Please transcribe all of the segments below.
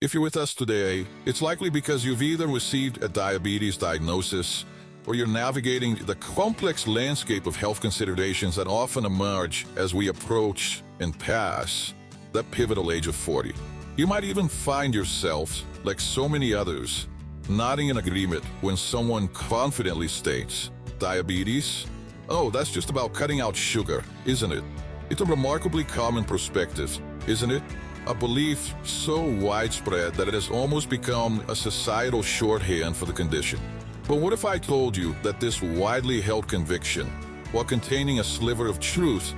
If you're with us today, it's likely because you've either received a diabetes diagnosis or you're navigating the complex landscape of health considerations that often emerge as we approach and pass that pivotal age of 40. You might even find yourself, like so many others, nodding in agreement when someone confidently states, "Diabetes? Oh, that's just about cutting out sugar, isn't it?" It's a remarkably common perspective, isn't it? A belief so widespread that it has almost become a societal shorthand for the condition. But what if I told you that this widely held conviction, while containing a sliver of truth,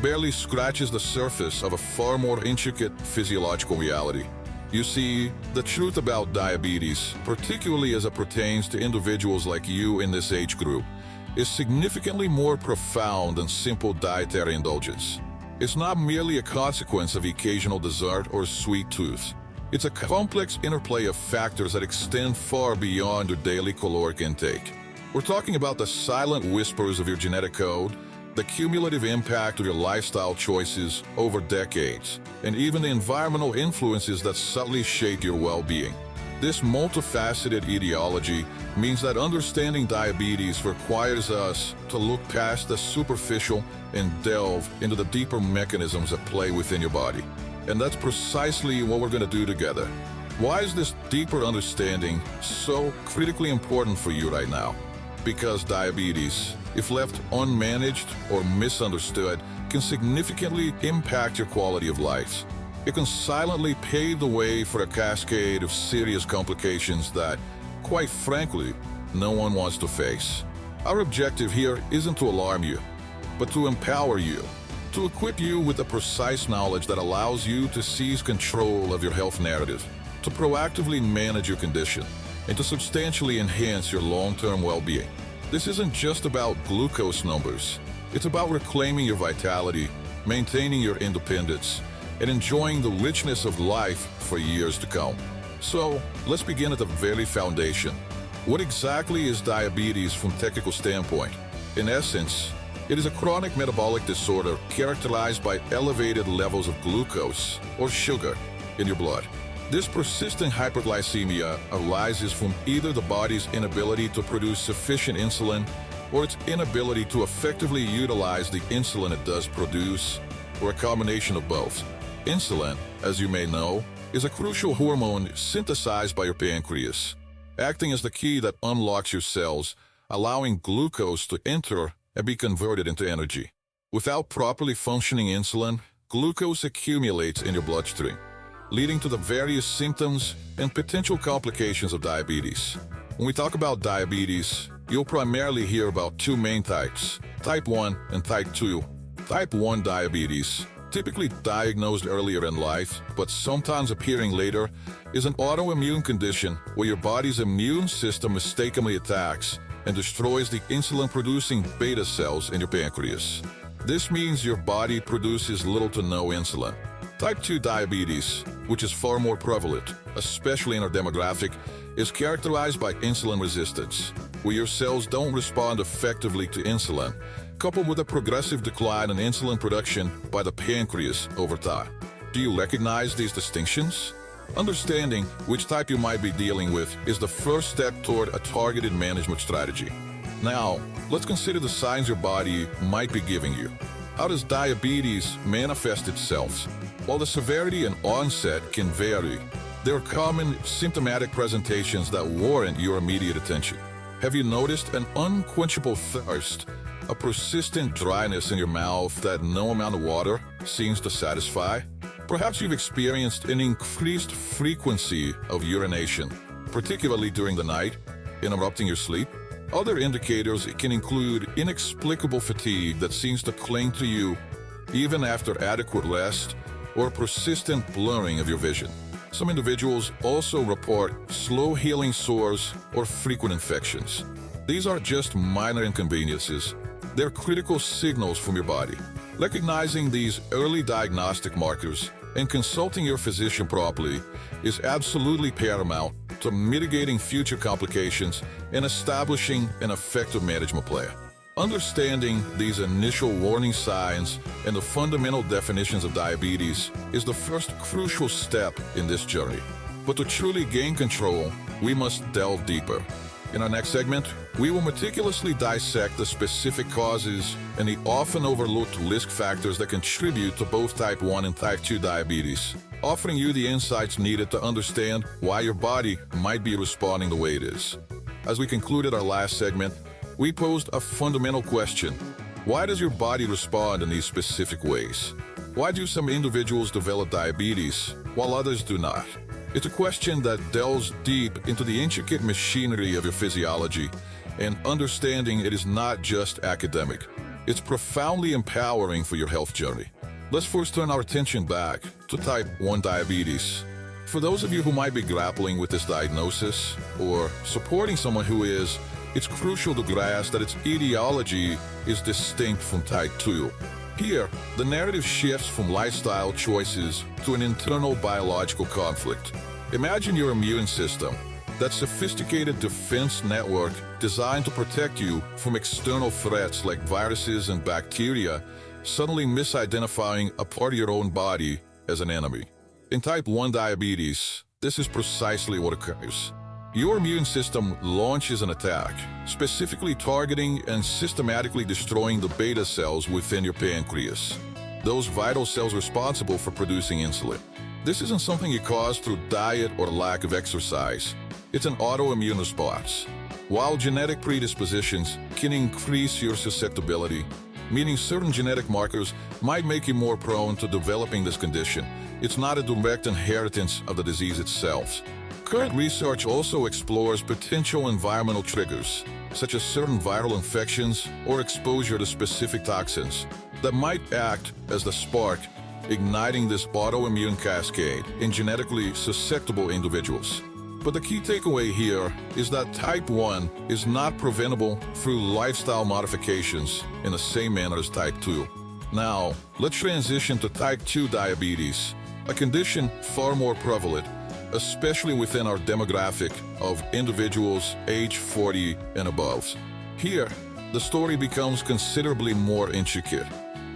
barely scratches the surface of a far more intricate physiological reality? You see, the truth about diabetes, particularly as it pertains to individuals like you in this age group, is significantly more profound than simple dietary indulgence. It's not merely a consequence of occasional dessert or sweet tooth. It's a complex interplay of factors that extend far beyond your daily caloric intake. We're talking about the silent whispers of your genetic code, the cumulative impact of your lifestyle choices over decades, and even the environmental influences that subtly shape your well-being. This multifaceted etiology means that understanding diabetes requires us to look past the superficial and delve into the deeper mechanisms at play within your body. And that's precisely what we're going to do together. Why is this deeper understanding so critically important for you right now? Because diabetes, if left unmanaged or misunderstood, can significantly impact your quality of life. It can silently pave the way for a cascade of serious complications that, quite frankly, no one wants to face. Our objective here isn't to alarm you, but to empower you, to equip you with the precise knowledge that allows you to seize control of your health narrative, to proactively manage your condition, and to substantially enhance your long-term well-being. This isn't just about glucose numbers. It's about reclaiming your vitality, maintaining your independence, and enjoying the richness of life for years to come. So, let's begin at the very foundation. What exactly is diabetes from a technical standpoint? In essence, it is a chronic metabolic disorder characterized by elevated levels of glucose, or sugar, in your blood. This persistent hyperglycemia arises from either the body's inability to produce sufficient insulin or its inability to effectively utilize the insulin it does produce, or a combination of both. Insulin, as you may know, is a crucial hormone synthesized by your pancreas, acting as the key that unlocks your cells, allowing glucose to enter and be converted into energy. Without properly functioning insulin, glucose accumulates in your bloodstream, leading to the various symptoms and potential complications of diabetes. When we talk about diabetes, you'll primarily hear about two main types, type 1 and type 2. Type 1 diabetes, typically diagnosed earlier in life, but sometimes appearing later, is an autoimmune condition where your body's immune system mistakenly attacks and destroys the insulin-producing beta cells in your pancreas. This means your body produces little to no insulin. Type 2 diabetes, which is far more prevalent, especially in our demographic, is characterized by insulin resistance, where your cells don't respond effectively to insulin, coupled with a progressive decline in insulin production by the pancreas over time. Do you recognize these distinctions? Understanding which type you might be dealing with is the first step toward a targeted management strategy. Now, let's consider the signs your body might be giving you. How does diabetes manifest itself? While the severity and onset can vary, there are common symptomatic presentations that warrant your immediate attention. Have you noticed an unquenchable thirst, a persistent dryness in your mouth that no amount of water seems to satisfy? Perhaps you've experienced an increased frequency of urination, particularly during the night, interrupting your sleep. Other indicators can include inexplicable fatigue that seems to cling to you even after adequate rest, or persistent blurring of your vision. Some individuals also report slow-healing sores or frequent infections. These aren't just minor inconveniences. They're critical signals from your body. Recognizing these early diagnostic markers and consulting your physician properly is absolutely paramount to mitigating future complications and establishing an effective management plan. Understanding these initial warning signs and the fundamental definitions of diabetes is the first crucial step in this journey. But to truly gain control, we must delve deeper. In our next segment, we will meticulously dissect the specific causes and the often overlooked risk factors that contribute to both type 1 and type 2 diabetes, offering you the insights needed to understand why your body might be responding the way it is. As we concluded our last segment, we posed a fundamental question. Why does your body respond in these specific ways? Why do some individuals develop diabetes while others do not? It's a question that delves deep into the intricate machinery of your physiology, and understanding it is not just academic. It's profoundly empowering for your health journey. Let's first turn our attention back to type 1 diabetes. For those of you who might be grappling with this diagnosis or supporting someone who is, it's crucial to grasp that its etiology is distinct from type 2. Here, the narrative shifts from lifestyle choices to an internal biological conflict. Imagine your immune system, that sophisticated defense network designed to protect you from external threats like viruses and bacteria, suddenly misidentifying a part of your own body as an enemy. In type 1 diabetes, this is precisely what occurs. Your immune system launches an attack, specifically targeting and systematically destroying the beta cells within your pancreas, those vital cells responsible for producing insulin. This isn't something you cause through diet or lack of exercise. It's an autoimmune response. While genetic predispositions can increase your susceptibility, meaning certain genetic markers might make you more prone to developing this condition, it's not a direct inheritance of the disease itself. Current research also explores potential environmental triggers, such as certain viral infections or exposure to specific toxins, that might act as the spark, igniting this autoimmune cascade in genetically susceptible individuals. But the key takeaway here is that type 1 is not preventable through lifestyle modifications in the same manner as type 2. Now, let's transition to type 2 diabetes, a condition far more prevalent, especially within our demographic of individuals age 40 and above. Here, the story becomes considerably more intricate,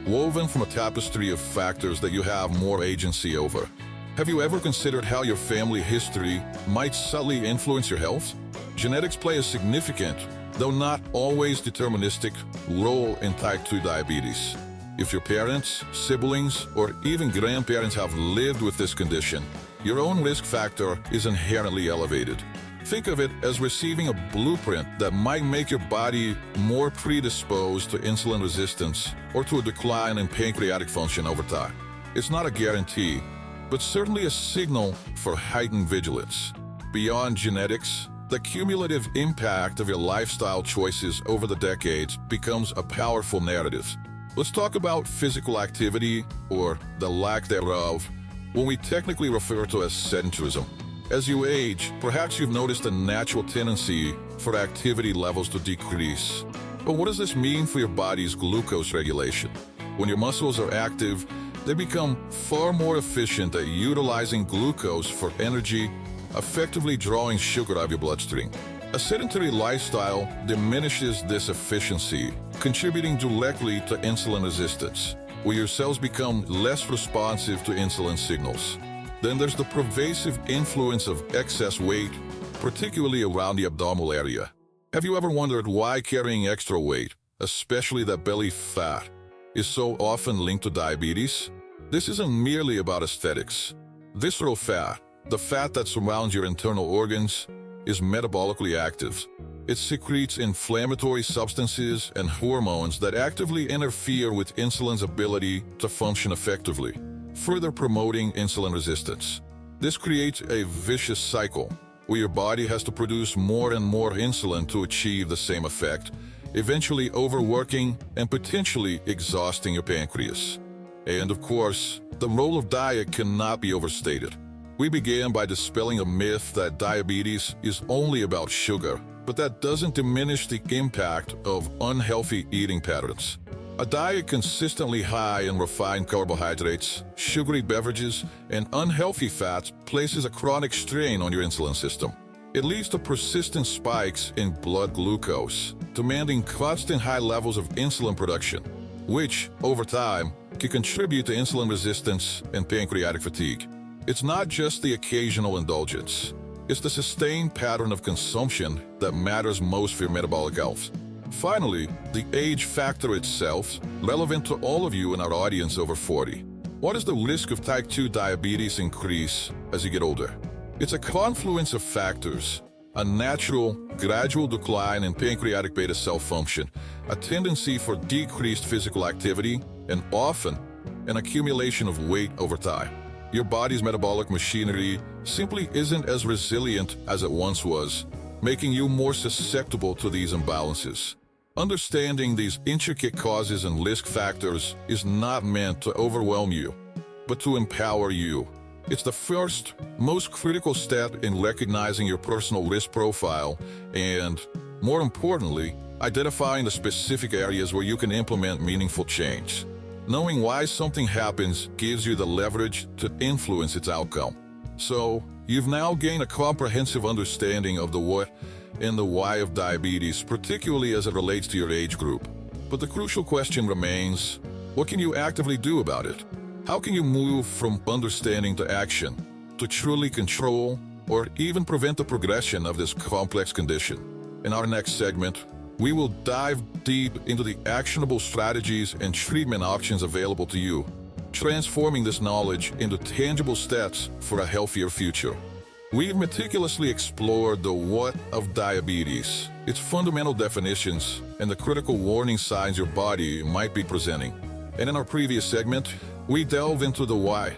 woven from a tapestry of factors that you have more agency over. Have you ever considered how your family history might subtly influence your health? Genetics play a significant, though not always deterministic, role in type 2 diabetes. If your parents, siblings, or even grandparents have lived with this condition, your own risk factor is inherently elevated. Think of it as receiving a blueprint that might make your body more predisposed to insulin resistance or to a decline in pancreatic function over time. It's not a guarantee, but certainly a signal for heightened vigilance. Beyond genetics, the cumulative impact of your lifestyle choices over the decades becomes a powerful narrative. Let's talk about physical activity, or the lack thereof, when we technically refer to as sedentarism. As you age, perhaps you've noticed a natural tendency for activity levels to decrease. But what does this mean for your body's glucose regulation? When your muscles are active, they become far more efficient at utilizing glucose for energy, effectively drawing sugar out of your bloodstream. A sedentary lifestyle diminishes this efficiency, contributing directly to insulin resistance, where your cells become less responsive to insulin signals. Then there's the pervasive influence of excess weight, particularly around the abdominal area. Have you ever wondered why carrying extra weight, especially that belly fat, is so often linked to diabetes? This isn't merely about aesthetics. Visceral fat, the fat that surrounds your internal organs, is metabolically active. It secretes inflammatory substances and hormones that actively interfere with insulin's ability to function effectively, further promoting insulin resistance. This creates a vicious cycle where your body has to produce more and more insulin to achieve the same effect, eventually overworking and potentially exhausting your pancreas. And of course, the role of diet cannot be overstated. We began by dispelling a myth that diabetes is only about sugar, but that doesn't diminish the impact of unhealthy eating patterns. A diet consistently high in refined carbohydrates, sugary beverages, and unhealthy fats places a chronic strain on your insulin system. It leads to persistent spikes in blood glucose, demanding constant high levels of insulin production, which, over time, can contribute to insulin resistance and pancreatic fatigue. It's not just the occasional indulgence. It's the sustained pattern of consumption that matters most for your metabolic health. Finally, the age factor itself, relevant to all of you in our audience over 40. What does the risk of type 2 diabetes increase as you get older? It's a confluence of factors: a natural, gradual decline in pancreatic beta cell function, a tendency for decreased physical activity, and often an accumulation of weight over time. Your body's metabolic machinery simply isn't as resilient as it once was, making you more susceptible to these imbalances. Understanding these intricate causes and risk factors is not meant to overwhelm you, but to empower you. It's the first, most critical step in recognizing your personal risk profile and, more importantly, identifying the specific areas where you can implement meaningful change. Knowing why something happens gives you the leverage to influence its outcome. So, you've now gained a comprehensive understanding of the what and the why of diabetes, particularly as it relates to your age group. But the crucial question remains, what can you actively do about it? How can you move from understanding to action, to truly control or even prevent the progression of this complex condition? In our next segment, we will dive deep into the actionable strategies and treatment options available to you, transforming this knowledge into tangible steps for a healthier future. We've meticulously explored the what of diabetes, its fundamental definitions, and the critical warning signs your body might be presenting. And in our previous segment, we delve into the why,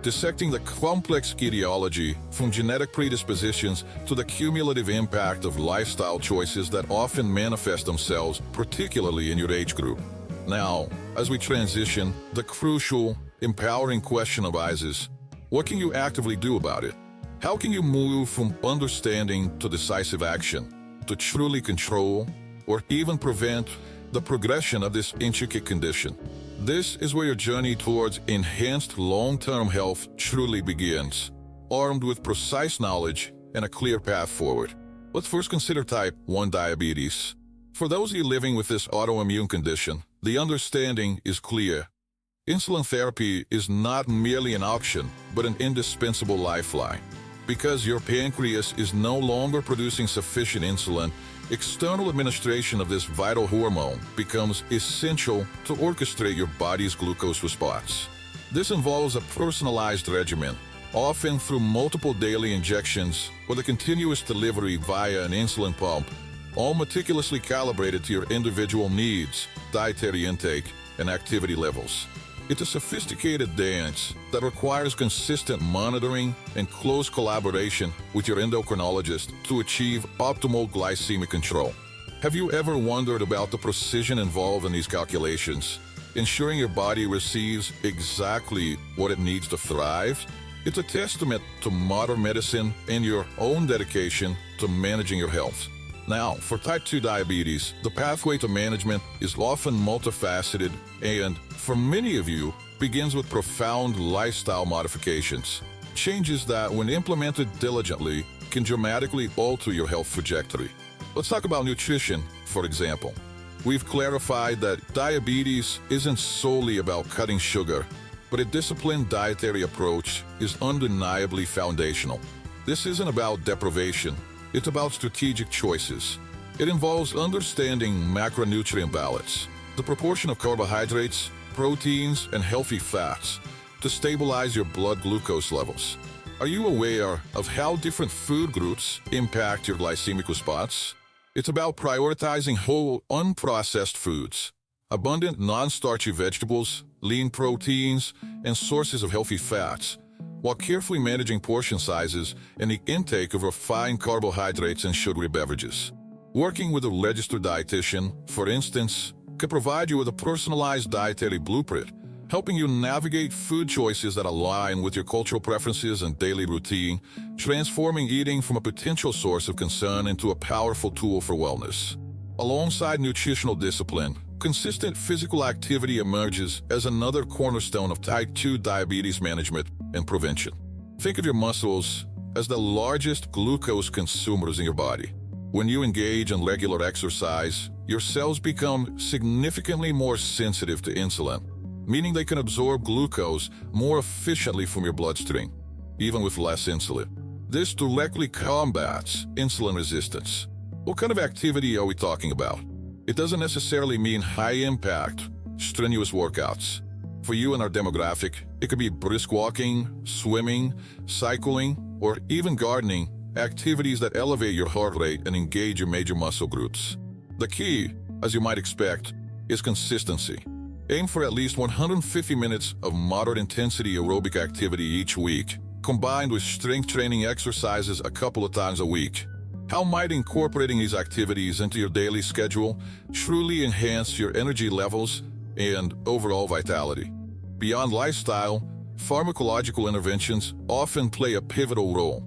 dissecting the complex etiology from genetic predispositions to the cumulative impact of lifestyle choices that often manifest themselves, particularly in your age group. Now, as we transition, the crucial, empowering question arises: what can you actively do about it? How can you move from understanding to decisive action, to truly control or even prevent the progression of this intricate condition? This is where your journey towards enhanced long-term health truly begins, armed with precise knowledge and a clear path forward. Let's first consider type 1 diabetes. For those of you living with this autoimmune condition, the understanding is clear. Insulin therapy is not merely an option, but an indispensable lifeline. Because your pancreas is no longer producing sufficient insulin, external administration of this vital hormone becomes essential to orchestrate your body's glucose response. This involves a personalized regimen, often through multiple daily injections or the continuous delivery via an insulin pump, all meticulously calibrated to your individual needs, dietary intake, and activity levels. It's a sophisticated dance that requires consistent monitoring and close collaboration with your endocrinologist to achieve optimal glycemic control. Have you ever wondered about the precision involved in these calculations, ensuring your body receives exactly what it needs to thrive? It's a testament to modern medicine and your own dedication to managing your health. Now, for type 2 diabetes, the pathway to management is often multifaceted and, for many of you, begins with profound lifestyle modifications. Changes that, when implemented diligently, can dramatically alter your health trajectory. Let's talk about nutrition, for example. We've clarified that diabetes isn't solely about cutting sugar, but a disciplined dietary approach is undeniably foundational. This isn't about deprivation. It's about strategic choices. It involves understanding macronutrient balance, the proportion of carbohydrates, proteins, and healthy fats to stabilize your blood glucose levels. Are you aware of how different food groups impact your glycemic response? It's about prioritizing whole, unprocessed foods, abundant non-starchy vegetables, lean proteins, and sources of healthy fats, while carefully managing portion sizes and the intake of refined carbohydrates and sugary beverages. Working with a registered dietitian, for instance, can provide you with a personalized dietary blueprint, helping you navigate food choices that align with your cultural preferences and daily routine, transforming eating from a potential source of concern into a powerful tool for wellness. Alongside nutritional discipline, consistent physical activity emerges as another cornerstone of type 2 diabetes management and prevention. Think of your muscles as the largest glucose consumers in your body. When you engage in regular exercise, your cells become significantly more sensitive to insulin, meaning they can absorb glucose more efficiently from your bloodstream. even with less insulin. This directly combats insulin resistance. What kind of activity are we talking about? It doesn't necessarily mean high-impact, strenuous workouts. For you and our demographic, it could be brisk walking, swimming, cycling, or even gardening, activities that elevate your heart rate and engage your major muscle groups. The key, as you might expect, is consistency. Aim for at least 150 minutes of moderate intensity aerobic activity each week, combined with strength training exercises a couple of times a week. How might incorporating these activities into your daily schedule truly enhance your energy levels and overall vitality? Beyond lifestyle, pharmacological interventions often play a pivotal role,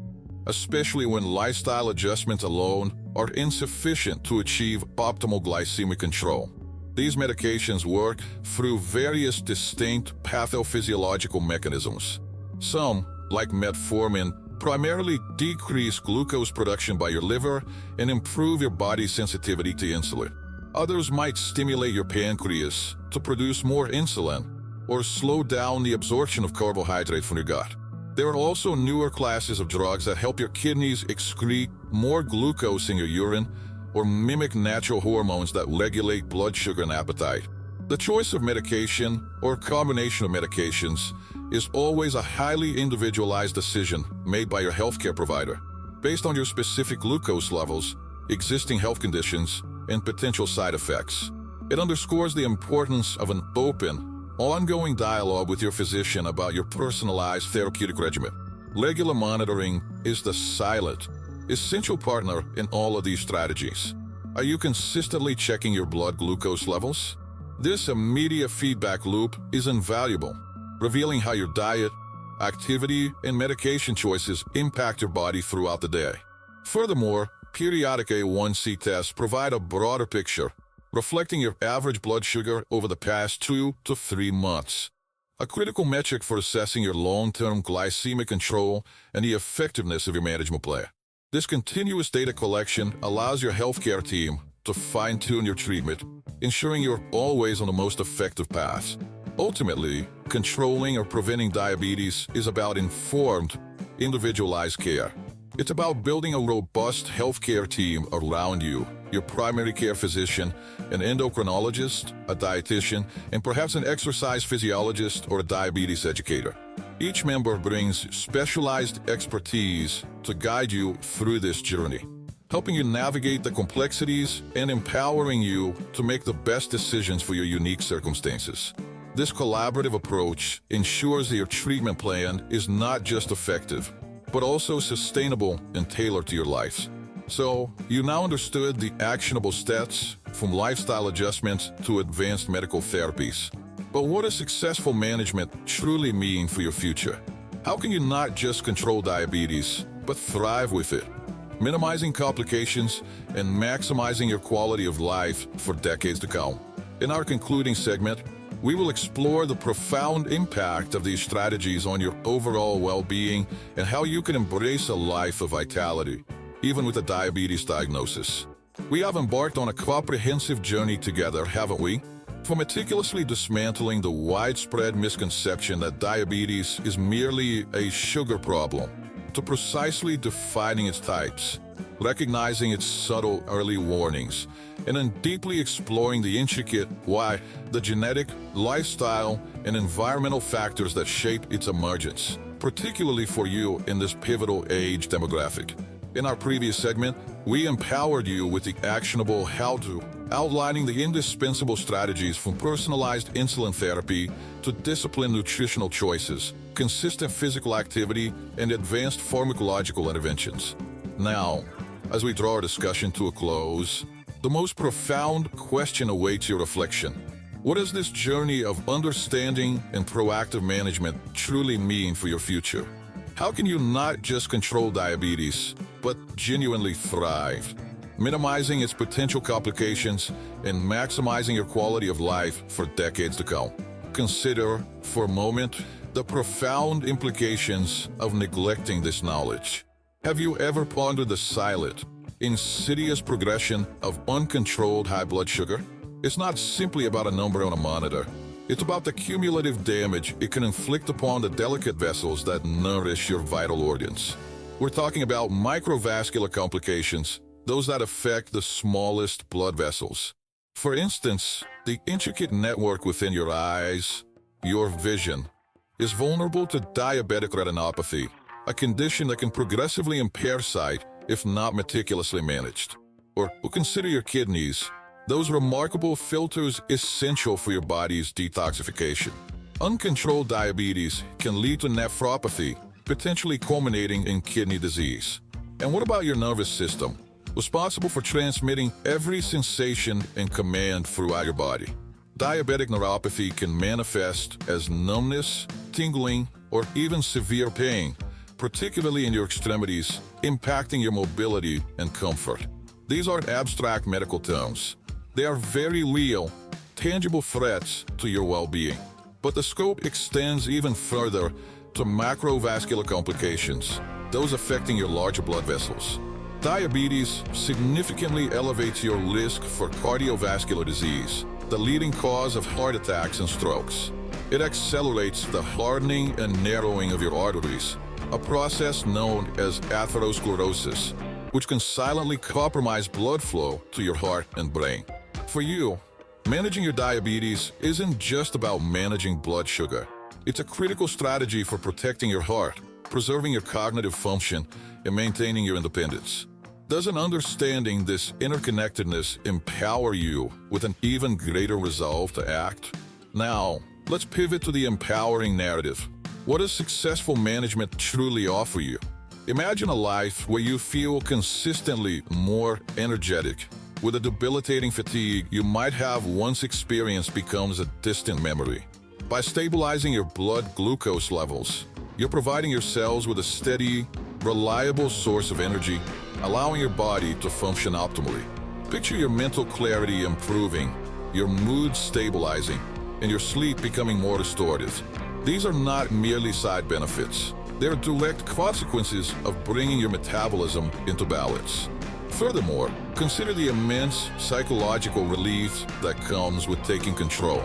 especially when lifestyle adjustments alone are insufficient to achieve optimal glycemic control. These medications work through various distinct pathophysiological mechanisms. Some, like metformin, primarily decrease glucose production by your liver and improve your body's sensitivity to insulin. Others might stimulate your pancreas to produce more insulin or slow down the absorption of carbohydrate from your gut. There are also newer classes of drugs that help your kidneys excrete more glucose in your urine or mimic natural hormones that regulate blood sugar and appetite. The choice of medication or combination of medications is always a highly individualized decision made by your healthcare provider, based on your specific glucose levels, existing health conditions, and potential side effects. It underscores the importance of an open, ongoing dialogue with your physician about your personalized therapeutic regimen. Regular monitoring is the silent, essential partner in all of these strategies. Are you consistently checking your blood glucose levels? This immediate feedback loop is invaluable, revealing how your diet, activity, and medication choices impact your body throughout the day. Furthermore, periodic A1C tests provide a broader picture, reflecting your average blood sugar over the past 2 to 3 months, a critical metric for assessing your long-term glycemic control and the effectiveness of your management plan. This continuous data collection allows your healthcare team to fine-tune your treatment, ensuring you're always on the most effective path. Ultimately, controlling or preventing diabetes is about informed, individualized care. It's about building a robust healthcare team around you, your primary care physician, an endocrinologist, a dietitian, and perhaps an exercise physiologist or a diabetes educator. Each member brings specialized expertise to guide you through this journey, helping you navigate the complexities and empowering you to make the best decisions for your unique circumstances. This collaborative approach ensures that your treatment plan is not just effective, but also sustainable and tailored to your life. So, you now understood the actionable steps from lifestyle adjustments to advanced medical therapies. But what does successful management truly mean for your future? How can you not just control diabetes, but thrive with it, minimizing complications and maximizing your quality of life for decades to come? In our concluding segment, we will explore the profound impact of these strategies on your overall well-being and how you can embrace a life of vitality, even with a diabetes diagnosis. We have embarked on a comprehensive journey together, haven't we? From meticulously dismantling the widespread misconception that diabetes is merely a sugar problem, to precisely defining its types, recognizing its subtle early warnings, and then deeply exploring the intricate why, the genetic, lifestyle, and environmental factors that shape its emergence, particularly for you in this pivotal age demographic. In our previous segment, we empowered you with the actionable how-to, outlining the indispensable strategies from personalized insulin therapy to disciplined nutritional choices, consistent physical activity, and advanced pharmacological interventions. Now, as we draw our discussion to a close, the most profound question awaits your reflection. What does this journey of understanding and proactive management truly mean for your future? How can you not just control diabetes, but genuinely thrive, minimizing its potential complications and maximizing your quality of life for decades to come? Consider, for a moment, the profound implications of neglecting this knowledge. Have you ever pondered the silent, insidious progression of uncontrolled high blood sugar? It's not simply about a number on a monitor. It's about the cumulative damage it can inflict upon the delicate vessels that nourish your vital organs. We're talking about microvascular complications, those that affect the smallest blood vessels. For instance, the intricate network within your eyes, your vision, is vulnerable to diabetic retinopathy, a condition that can progressively impair sight if not meticulously managed. Or consider your kidneys, those remarkable filters essential for your body's detoxification. Uncontrolled diabetes can lead to nephropathy, potentially culminating in kidney disease. And what about your nervous system, responsible for transmitting every sensation and command throughout your body? Diabetic neuropathy can manifest as numbness, tingling, or even severe pain, particularly in your extremities, impacting your mobility and comfort. These aren't abstract medical terms. They are very real, tangible threats to your well-being. But the scope extends even further to macrovascular complications, those affecting your larger blood vessels. Diabetes significantly elevates your risk for cardiovascular disease, the leading cause of heart attacks and strokes. It accelerates the hardening and narrowing of your arteries, a process known as atherosclerosis, which can silently compromise blood flow to your heart and brain. For you, managing your diabetes isn't just about managing blood sugar. It's a critical strategy for protecting your heart, preserving your cognitive function, and maintaining your independence. Doesn't understanding this interconnectedness empower you with an even greater resolve to act? Now, let's pivot to the empowering narrative. What does successful management truly offer you? Imagine a life where you feel consistently more energetic, where the debilitating fatigue you might have once experienced becomes a distant memory. By stabilizing your blood glucose levels, you're providing your cells with a steady, reliable source of energy, allowing your body to function optimally. Picture your mental clarity improving, your mood stabilizing, and your sleep becoming more restorative. These are not merely side benefits. They're direct consequences of bringing your metabolism into balance. Furthermore, consider the immense psychological relief that comes with taking control.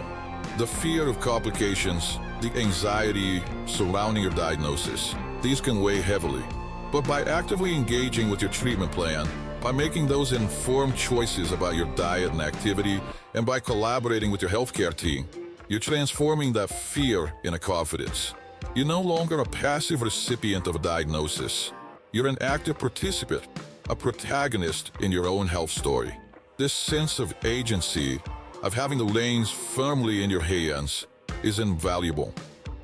The fear of complications, the anxiety surrounding your diagnosis, these can weigh heavily. But by actively engaging with your treatment plan, by making those informed choices about your diet and activity, and by collaborating with your healthcare team, you're transforming that fear into confidence. You're no longer a passive recipient of a diagnosis. You're an active participant, a protagonist in your own health story. This sense of agency, of having the reins firmly in your hands, is invaluable.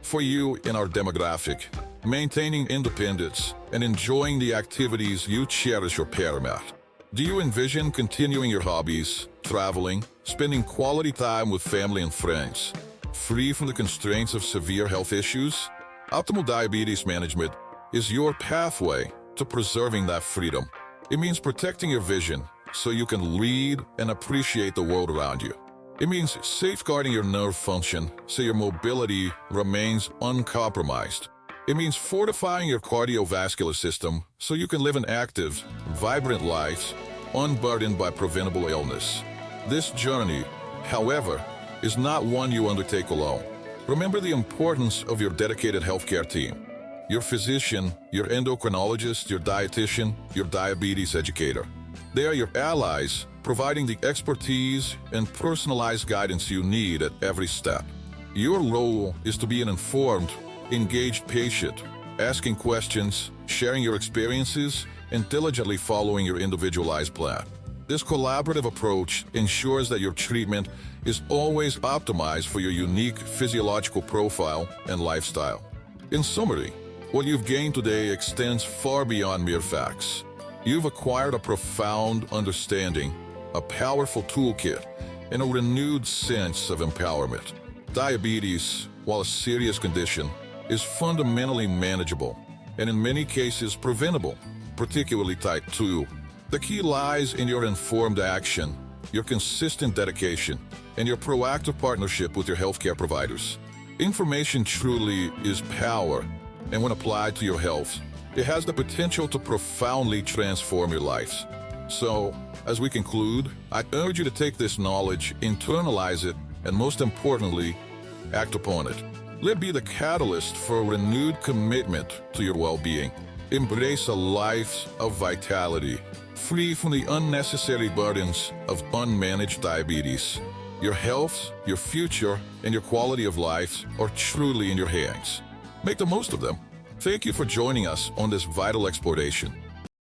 For you in our demographic, maintaining independence and enjoying the activities you cherish are paramount. Do you envision continuing your hobbies, traveling, spending quality time with family and friends, free from the constraints of severe health issues? Optimal diabetes management is your pathway to preserving that freedom. It means protecting your vision so you can read and appreciate the world around you. It means safeguarding your nerve function so your mobility remains uncompromised. It means fortifying your cardiovascular system so you can live an active, vibrant life, unburdened by preventable illness. This journey, however, is not one you undertake alone. Remember the importance of your dedicated healthcare team. Your physician, your endocrinologist, your dietitian, your diabetes educator. They are your allies, providing the expertise and personalized guidance you need at every step. Your role is to be an informed, engaged patient, asking questions, sharing your experiences, and diligently following your individualized plan. This collaborative approach ensures that your treatment is always optimized for your unique physiological profile and lifestyle. In summary, what you've gained today extends far beyond mere facts. You've acquired a profound understanding, a powerful toolkit, and a renewed sense of empowerment. Diabetes, while a serious condition, is fundamentally manageable and in many cases preventable, particularly type 2. The key lies in your informed action, your consistent dedication, and your proactive partnership with your healthcare providers. Information truly is power, and when applied to your health, it has the potential to profoundly transform your lives. So, as we conclude, I urge you to take this knowledge, internalize it, and most importantly, Act upon it. Let it be the catalyst for a renewed commitment to your well-being. Embrace a life of vitality, free from the unnecessary burdens of unmanaged diabetes. Your health, your future, and your quality of life are truly in your hands. Make the most of them. Thank you for joining us on this vital exploration.